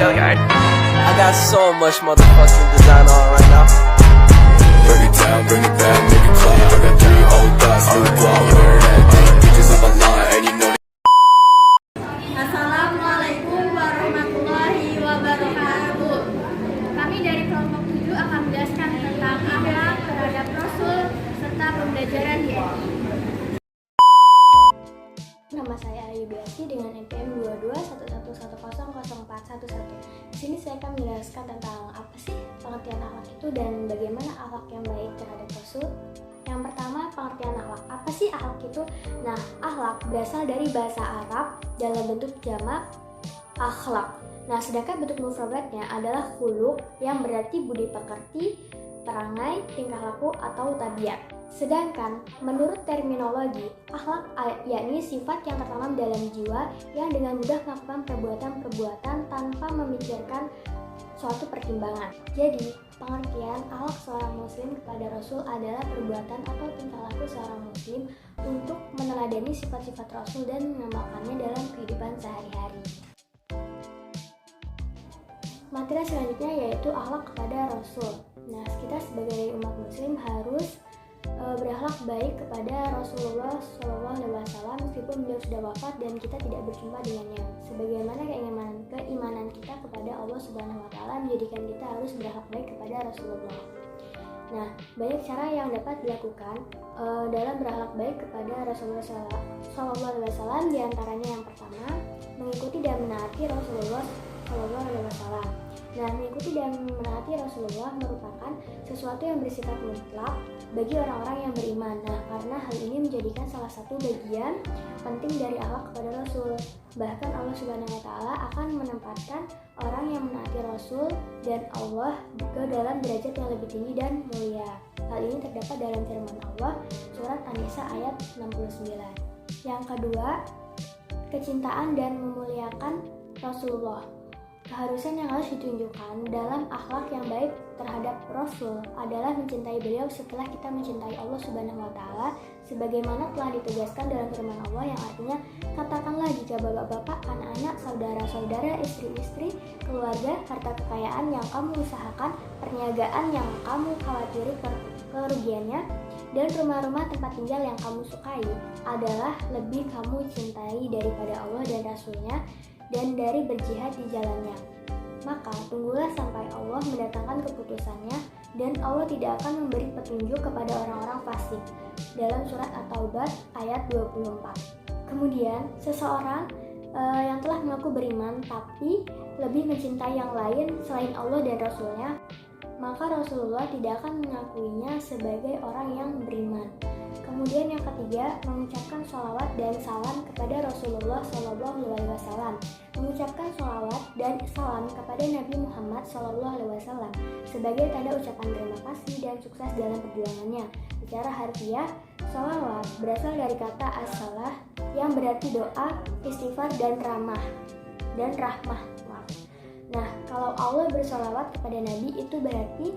I got so much motherfucking design on right now. Bring it down, bring it back, make it clap. I got 3 old thoughts, new block, wear that thing. Bitches on my line, and you know. Assalamualaikum warahmatullahi wabarakatuh. Kami dari kelompok 7 akan menjelaskan tentang akhlak terhadap Rasul serta pembelajaran YI. Nama saya Ayu Biasi dengan NPM 2211100411. Di sini saya akan menjelaskan tentang apa sih pengertian akhlak itu dan bagaimana akhlak yang baik terhadap Rasul. Yang pertama, pengertian akhlak. Apa sih akhlak itu? Nah, akhlak berasal dari bahasa Arab dalam bentuk jamak akhlak. Nah, sedangkan bentuk mufradnya adalah khuluq yang berarti budi pekerti, perangai, tingkah laku atau tabiat. Sedangkan menurut terminologi, akhlak yakni sifat yang tertanam dalam jiwa yang dengan mudah melakukan perbuatan-perbuatan tanpa memikirkan suatu pertimbangan. Jadi, pengertian akhlak seorang muslim kepada Rasul adalah perbuatan atau tingkah laku seorang muslim untuk meneladani sifat-sifat Rasul dan mengamalkannya dalam kehidupan sehari-hari. Materi selanjutnya yaitu akhlak kepada Rasul. Nah, kita sebagai umat muslim harus berakhlak baik kepada Rasulullah SAW meskipun beliau sudah wafat dan kita tidak berjumpa dengannya. Sebagaimana keimanan kita kepada Allah Subhanahu Wa Taala menjadikan kita harus berakhlak baik kepada Rasulullah. Nah, banyak cara yang dapat dilakukan dalam berakhlak baik kepada Rasulullah SAW. Di antaranya yang pertama, mengikuti dan menaati Rasulullah SAW. Nah, mengikuti dan menaati Rasulullah merupakan sesuatu yang bersifat mutlak bagi orang-orang yang beriman. Nah, karena hal ini menjadikan salah satu bagian penting dari akhlak kepada Rasul. Bahkan Allah Subhanahu Wa Taala akan menempatkan orang yang menaati Rasul dan Allah ke dalam derajat yang lebih tinggi dan mulia. Hal ini terdapat dalam firman Allah surat An-Nisa ayat 69. Yang kedua, kecintaan dan memuliakan Rasulullah. Keharusan yang harus ditunjukkan dalam akhlak yang baik terhadap Rasul adalah mencintai beliau setelah kita mencintai Allah Subhanahu Wa Taala, sebagaimana telah ditegaskan dalam firman Allah yang artinya, katakanlah jika bapak-bapak, anak-anak, saudara-saudara, istri-istri, keluarga, harta kekayaan yang kamu usahakan, perniagaan yang kamu khawatiri kerugiannya, dan rumah-rumah tempat tinggal yang kamu sukai adalah lebih kamu cintai daripada Allah dan Rasulnya dan dari berjihad di jalannya. Maka tunggulah sampai Allah mendatangkan keputusannya dan Allah tidak akan memberi petunjuk kepada orang-orang fasik. Dalam surat At-Taubah ayat 24. Kemudian seseorang yang telah mengaku beriman tapi lebih mencintai yang lain selain Allah dan Rasulnya, maka Rasulullah tidak akan mengakuinya sebagai orang yang beriman. Kemudian yang ketiga, mengucapkan sholawat dan salam kepada Rasulullah SAW. Mengucapkan sholawat dan salam kepada Nabi Muhammad SAW sebagai tanda ucapan terima kasih dan sukses dalam perjuangannya. Secara harfiah, sholawat berasal dari kata as-salah yang berarti doa, istighfar dan rahmah. Nah, kalau Allah bersholawat kepada Nabi itu berarti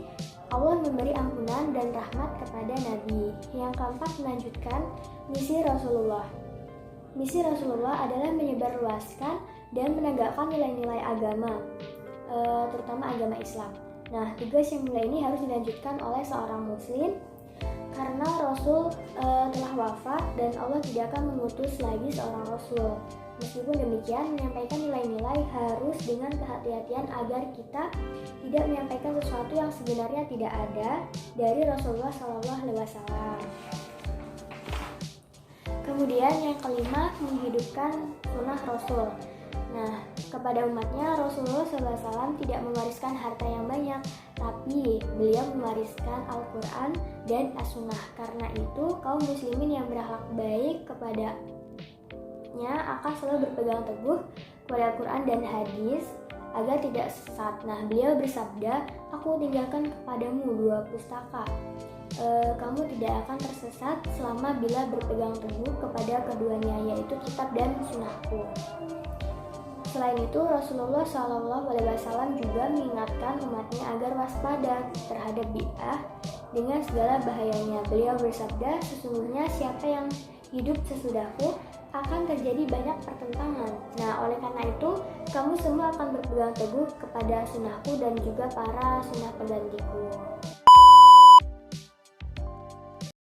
Allah memberi ampunan dan rahmat kepada Nabi. Yang keempat, melanjutkan misi Rasulullah. Misi Rasulullah adalah menyebarluaskan dan menegakkan nilai-nilai agama, terutama agama Islam. Nah, tugas yang mulia ini harus dilanjutkan oleh seorang muslim karena Rasul telah wafat dan Allah tidak akan mengutus lagi seorang Rasul. Meskipun demikian, menyampaikan nilai-nilai harus dengan kehati-hatian agar kita tidak menyampaikan sesuatu yang sebenarnya tidak ada dari Rasulullah SAW. Kemudian yang kelima, menghidupkan sunnah Rasul. Nah, kepada umatnya Rasulullah SAW tidak mewariskan harta yang banyak, tapi beliau mewariskan Al-Quran dan As-Sunnah. Karena itu, kaum muslimin yang berakhlak baik kepada akan selalu berpegang teguh kepada Al-Quran dan hadis agar tidak sesat. Nah, beliau bersabda, aku tinggalkan kepadamu 2 pustaka. Kamu tidak akan tersesat selama bila berpegang teguh kepada keduanya, yaitu kitab dan sunnahku. Selain itu, Rasulullah SAW juga mengingatkan umatnya agar waspada terhadap bid'ah dengan segala bahayanya. Beliau bersabda, sesungguhnya siapa yang hidup sesudahku akan terjadi banyak pertentangan. Nah, oleh karena itu kamu semua akan berpegang teguh kepada sunnahku dan juga para sunnah penggantiku.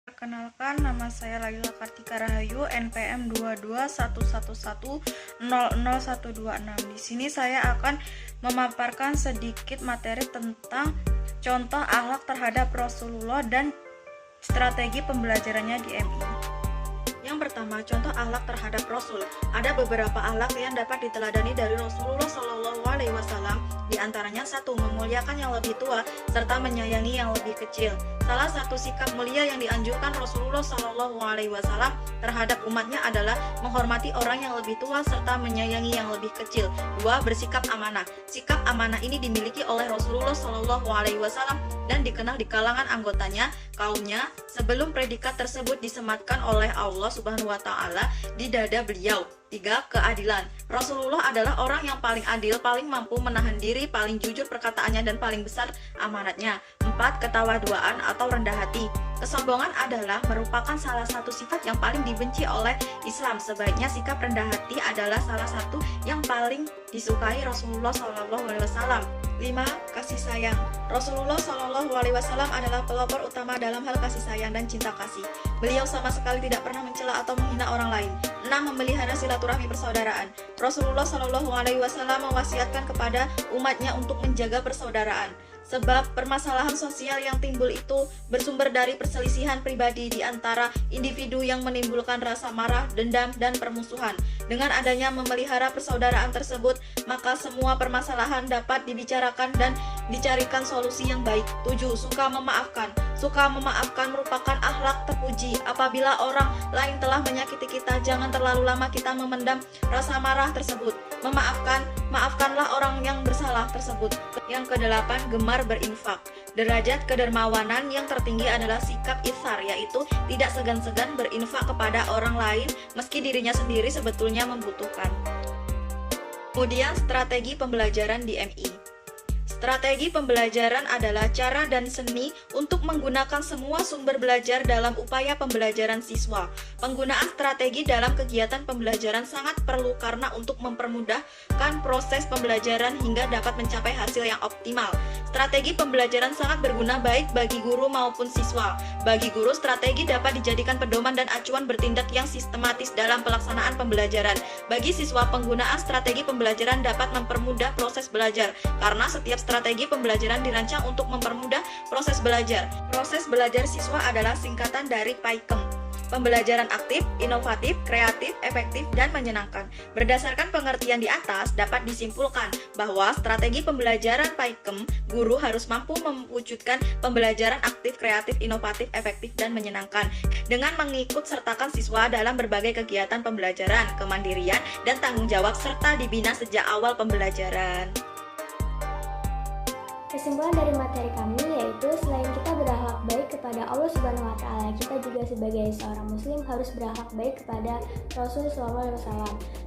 Perkenalkan, nama saya Laila Kartika Rahayu, NPM 22111000126. Di sini saya akan memaparkan sedikit materi tentang contoh akhlak terhadap Rasulullah dan strategi pembelajarannya di MI. Yang pertama, contoh akhlak terhadap Rasul. Ada beberapa akhlak yang dapat diteladani dari Rasulullah SAW. Di antaranya, 1. Memuliakan yang lebih tua serta menyayangi yang lebih kecil. Salah satu sikap mulia yang dianjurkan Rasulullah SAW terhadap umatnya adalah menghormati orang yang lebih tua serta menyayangi yang lebih kecil. 2. Bersikap amanah. Sikap amanah ini dimiliki oleh Rasulullah SAW dan dikenal di kalangan anggotanya, kaumnya, sebelum predikat tersebut disematkan oleh Allah Subhanahu wa Ta'ala di dada beliau. 3. Keadilan. Rasulullah adalah orang yang paling adil, paling mampu menahan diri, paling jujur perkataannya, dan paling besar amanatnya. 4. Ketawaduaan atau rendah hati. Kesombongan adalah merupakan salah satu sifat yang paling dibenci oleh Islam. Sebaiknya sikap rendah hati adalah salah satu yang paling disukai Rasulullah SAW. 5. Kasih sayang. Rasulullah SAW adalah pelopor utama dalam hal kasih sayang dan cinta kasih. Beliau sama sekali tidak pernah mencela atau menghina orang lain. 6. Memelihara silaturahmi persaudaraan. Rasulullah SAW mewasiatkan kepada umatnya untuk menjaga persaudaraan. Sebab permasalahan sosial yang timbul itu bersumber dari perselisihan pribadi di antara individu yang menimbulkan rasa marah, dendam, dan permusuhan. Dengan adanya memelihara persaudaraan tersebut, maka semua permasalahan dapat dibicarakan dan dicarikan solusi yang baik. 7. Suka memaafkan. Suka memaafkan merupakan akhlak terpuji. Apabila orang lain telah menyakiti kita, jangan terlalu lama kita memendam rasa marah tersebut. Maafkanlah orang yang bersalah tersebut. Yang ke-8, gemar berinfak. Derajat kedermawanan yang tertinggi adalah sikap itsar, yaitu tidak segan-segan berinfak kepada orang lain meski dirinya sendiri sebetulnya membutuhkan. Kemudian strategi pembelajaran di MI. Strategi pembelajaran adalah cara dan seni untuk menggunakan semua sumber belajar dalam upaya pembelajaran siswa. Penggunaan strategi dalam kegiatan pembelajaran sangat perlu karena untuk mempermudahkan proses pembelajaran hingga dapat mencapai hasil yang optimal. Strategi pembelajaran sangat berguna baik bagi guru maupun siswa. Bagi guru, strategi dapat dijadikan pedoman dan acuan bertindak yang sistematis dalam pelaksanaan pembelajaran. Bagi siswa, penggunaan strategi pembelajaran dapat mempermudah proses belajar karena setiap strategi pembelajaran dirancang untuk mempermudah proses belajar. Proses belajar siswa adalah singkatan dari PAIKEM. Pembelajaran aktif, inovatif, kreatif, efektif, dan menyenangkan. Berdasarkan pengertian di atas, dapat disimpulkan bahwa strategi pembelajaran PAIKEM, guru harus mampu mewujudkan pembelajaran aktif, kreatif, inovatif, efektif, dan menyenangkan dengan mengikut sertakan siswa dalam berbagai kegiatan pembelajaran, kemandirian, dan tanggung jawab serta dibina sejak awal pembelajaran. Kesimpulan dari materi kami yaitu selain kita berakhlak baik kepada Allah Subhanahu wa Ta'ala, kita juga sebagai seorang muslim harus berakhlak baik kepada Rasul SAW,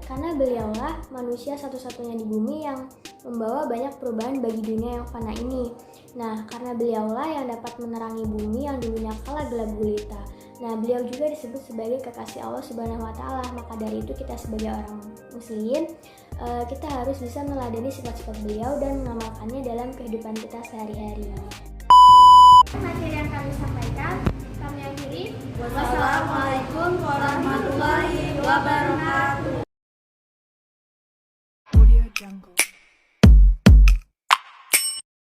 karena beliaulah manusia satu-satunya di bumi yang membawa banyak perubahan bagi dunia yang fana ini. Nah, karena beliaulah yang dapat menerangi bumi yang dulunya kala gelap gulita. Nah, beliau juga disebut sebagai kekasih Allah Subhanahu wa Ta'ala. Maka dari itu kita sebagai orang muslim, kita harus bisa meneladani sifat-sifat beliau dan mengamalkannya dalam kehidupan kita sehari-hari. Materi yang kami sampaikan, kami akhiri. Wassalamualaikum warahmatullahi wabarakatuh. Audio Jungle.